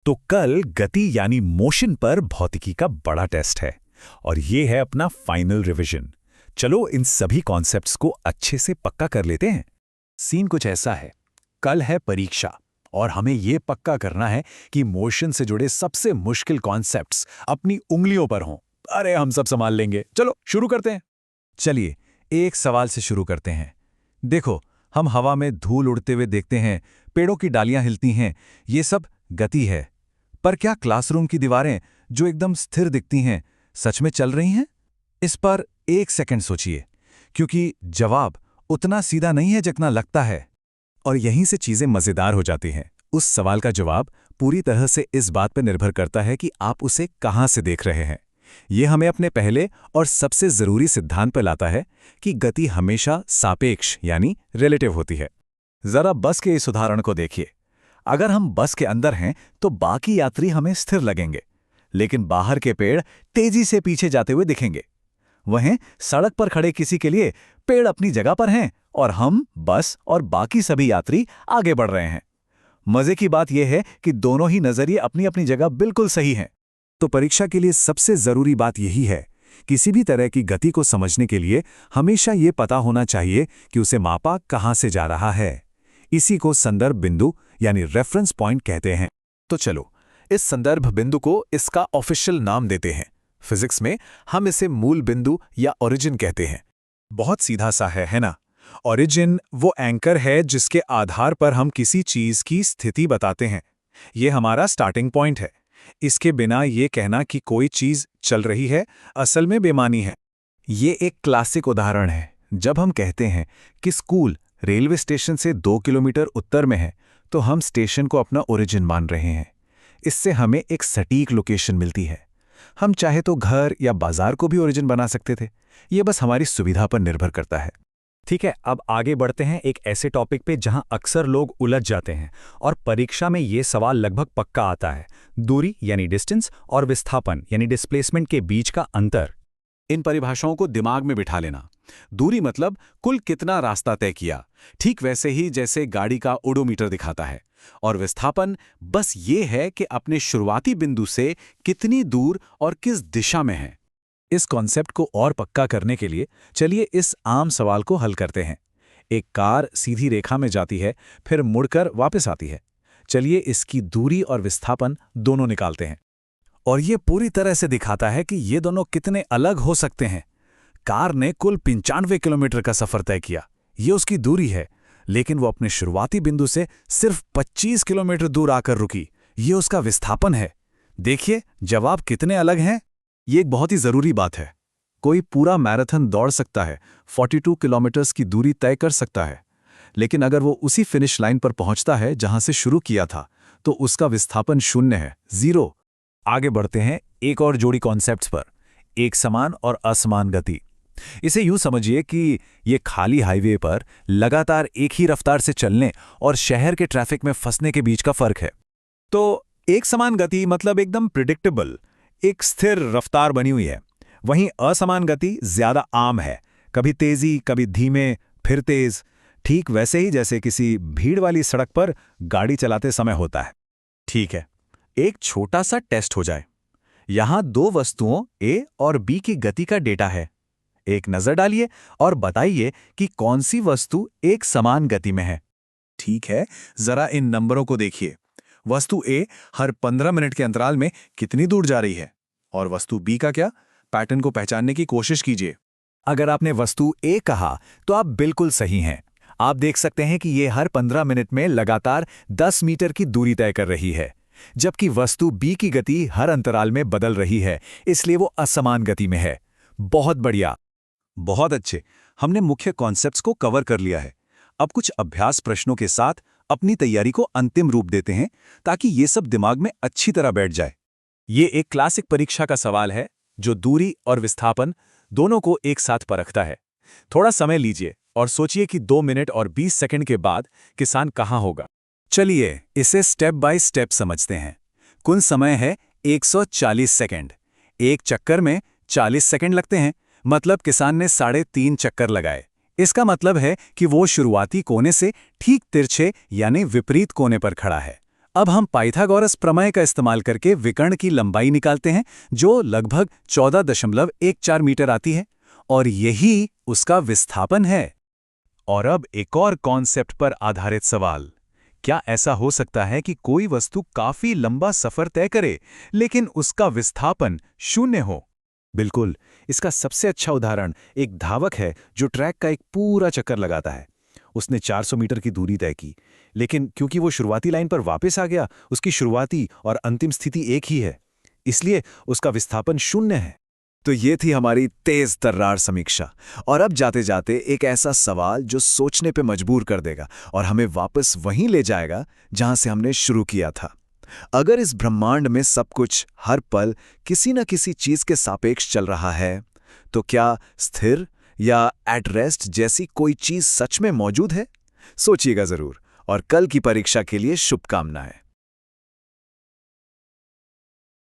तो कल गति यानी मोशन पर भौतिकी का बड़ा टेस्ट है और ये है अपना फाइनल रिवीजन। चलो इन सभी कॉन्सेप्ट्स को अच्छे से पक्का कर लेते हैं। सीन कुछ ऐसा है, कल है परीक्षा और हमें ये पक्का करना है कि मोशन से जुड़े सबसे मुश्किल कॉन्सेप्ट्स अपनी उंगलियों पर हों। अरे हम सब संभाल लेंगे, चलो शुरू करते हैं। चलिए एक सवाल से शुरू करते हैं। देखो, हम हवा में धूल उड़ते हुए देखते हैं, पेड़ों की डालियां हिलती हैं, ये सब गति है। पर क्या क्लासरूम की दीवारें जो एकदम स्थिर दिखती हैं सच में चल रही हैं? इस पर एक सेकंड सोचिए, क्योंकि जवाब उतना सीधा नहीं है जितना लगता है। और यहीं से चीजें मजेदार हो जाती हैं। उस सवाल का जवाब पूरी तरह से इस बात पर निर्भर करता है कि आप उसे कहां से देख रहे हैं। ये हमें अपने पहले और सबसे जरूरी सिद्धांत पर लाता है कि गति हमेशा सापेक्ष यानी रिलेटिव होती है। जरा बस के इस उदाहरण को देखिए। अगर हम बस के अंदर हैं तो बाकी यात्री हमें स्थिर लगेंगे, लेकिन बाहर के पेड़ तेजी से पीछे जाते हुए दिखेंगे। वहीं सड़क पर खड़े किसी के लिए पेड़ अपनी जगह पर हैं और हम, बस और बाकी सभी यात्री आगे बढ़ रहे हैं। मजे की बात यह है कि दोनों ही नजरिए अपनी अपनी जगह बिल्कुल सही हैं। तो परीक्षा के लिए सबसे जरूरी बात यही है, किसी भी तरह की गति को समझने के लिए हमेशा ये पता होना चाहिए कि उसे मापा कहां से जा रहा है। इसी को संदर्भ बिंदु यानी रेफरेंस पॉइंट कहते हैं। तो चलो इस संदर्भ बिंदु को इसका ऑफिशियल नाम देते हैं। फिजिक्स में हम इसे मूल बिंदु या ओरिजिन कहते हैं। बहुत सीधा सा है ना? ओरिजिन वो एंकर है जिसके आधार पर हम किसी चीज की स्थिति बताते हैं। ये हमारा स्टार्टिंग पॉइंट है। इसके बिना ये कहना कि कोई चीज चल रही है असल में बेमानी है। ये एक क्लासिक उदाहरण है। जब हम कहते हैं कि स्कूल रेलवे स्टेशन से 2 किलोमीटर उत्तर में है, तो हम स्टेशन को अपना ओरिजिन मान रहे हैं। इससे हमें एक सटीक लोकेशन मिलती है। हम चाहे तो घर या बाजार को भी ओरिजिन बना सकते थे। ये बस हमारी सुविधा पर निर्भर करता है। ठीक है, अब आगे बढ़ते हैं एक ऐसे टॉपिक पे जहां अक्सर लोग उलझ जाते हैं और परीक्षा में ये सवाल लगभग पक्का आता है। दूरी यानी डिस्टेंस और विस्थापन यानी डिस्प्लेसमेंट के बीच का अंतर। इन परिभाषाओं को दिमाग में बिठा लेना। दूरी मतलब कुल कितना रास्ता तय किया, ठीक वैसे ही जैसे गाड़ी का ओडोमीटर दिखाता है। और विस्थापन बस ये है कि अपने शुरुआती बिंदु से कितनी दूर और किस दिशा में है। इस कॉन्सेप्ट को और पक्का करने के लिए चलिए इस आम सवाल को हल करते हैं। एक कार सीधी रेखा में जाती है, फिर मुड़कर वापस आती है। चलिए इसकी दूरी और विस्थापन दोनों निकालते हैं। और ये पूरी तरह से दिखाता है कि ये दोनों कितने अलग हो सकते हैं। कार ने कुल 95 किलोमीटर का सफर तय किया, ये उसकी दूरी है, लेकिन वो अपने शुरुआती बिंदु से सिर्फ 25 किलोमीटर दूर आकर रुकी, ये उसका विस्थापन है। देखिए जवाब कितने अलग हैं। ये एक बहुत ही जरूरी बात है। कोई पूरा मैराथन दौड़ सकता है, 42 किलोमीटर्स की दूरी तय कर सकता है, लेकिन अगर वो उसी फिनिश लाइन पर पहुंचता है जहां से शुरू किया था, तो उसका विस्थापन 0 है, 0। आगे बढ़ते हैं एक और जोड़ी कॉन्सेप्ट्स पर, एक समान और असमान गति। इसे यूं समझिए कि ये खाली हाईवे पर लगातार एक ही रफ्तार से चलने और शहर के ट्रैफिक में फंसने के बीच का फर्क है। तो एक समान गति मतलब एकदम प्रिडिक्टेबल, एक स्थिर रफ्तार बनी हुई है। वहीं असमान गति ज्यादा आम है, कभी तेजी कभी धीमे फिर तेज, ठीक वैसे ही जैसे किसी भीड़ वाली सड़क पर गाड़ी चलाते समय होता है। ठीक है, एक छोटा सा टेस्ट हो जाए। यहां 2 वस्तुओं ए और बी की गति का डेटा है। एक नजर डालिए और बताइए कि कौन सी वस्तु एक समान गति में है। ठीक है, जरा इन नंबरों को देखिए। वस्तु ए हर 15 मिनट के अंतराल में कितनी दूर जा रही है, और वस्तु बी का क्या? पैटर्न को पहचानने की कोशिश कीजिए। अगर आपने वस्तु ए कहा तो आप बिल्कुल सही हैं। आप देख सकते हैं कि यह हर 15 मिनट में लगातार 10 मीटर की दूरी तय कर रही है, जबकि वस्तु बी की गति हर अंतराल में बदल रही है, इसलिए वो असमान गति में है। बहुत बढ़िया, बहुत अच्छे। हमने मुख्य कॉन्सेप्ट्स को कवर कर लिया है। अब कुछ अभ्यास प्रश्नों के साथ अपनी तैयारी को अंतिम रूप देते हैं, ताकि ये सब दिमाग में अच्छी तरह बैठ जाए। ये एक क्लासिक परीक्षा का सवाल है जो दूरी और विस्थापन दोनों को एक साथ परखता है। थोड़ा समय लीजिए और सोचिए कि 2 मिनट और 20 सेकंड के बाद किसान कहां होगा। चलिए इसे स्टेप बाय स्टेप समझते हैं। कुल समय है 140 सेकंड। एक चक्कर में 40 सेकंड लगते हैं, मतलब किसान ने 3.5 चक्कर लगाए। इसका मतलब है कि वो शुरुआती कोने से ठीक तिरछे यानी विपरीत कोने पर खड़ा है। अब हम पाइथागोरस प्रमेय का इस्तेमाल करके विकर्ण की लंबाई निकालते हैं, जो लगभग 14.14 मीटर आती है, और यही उसका विस्थापन है। और अब एक और कॉन्सेप्ट पर आधारित सवाल। क्या ऐसा हो सकता है कि कोई वस्तु काफी लंबा सफर तय करे, लेकिन उसका विस्थापन शून्य हो? बिल्कुल। इसका सबसे अच्छा उदाहरण एक धावक है जो ट्रैक का एक पूरा चक्कर लगाता है। उसने 400 मीटर की दूरी तय की, लेकिन क्योंकि वो शुरुआती लाइन पर वापस आ गया, उसकी शुरुआती और अंतिम स्थिति एक ही है। इसलिए उसका विस्थापन शून्य है। तो ये थी हमारी तेज तर्रार समीक्षा। और अब जाते जाते एक ऐसा सवाल जो सोचने पे मजबूर कर देगा और हमें वापस वहीं ले जाएगा जहां से हमने शुरू किया था। अगर इस ब्रह्मांड में सब कुछ हर पल किसी न किसी चीज के सापेक्ष चल रहा है, तो क्या स्थिर या एट रेस्ट जैसी कोई चीज सच में मौजूद है? सोचिएगा जरूर, और कल की परीक्षा के लिए शुभकामनाएं।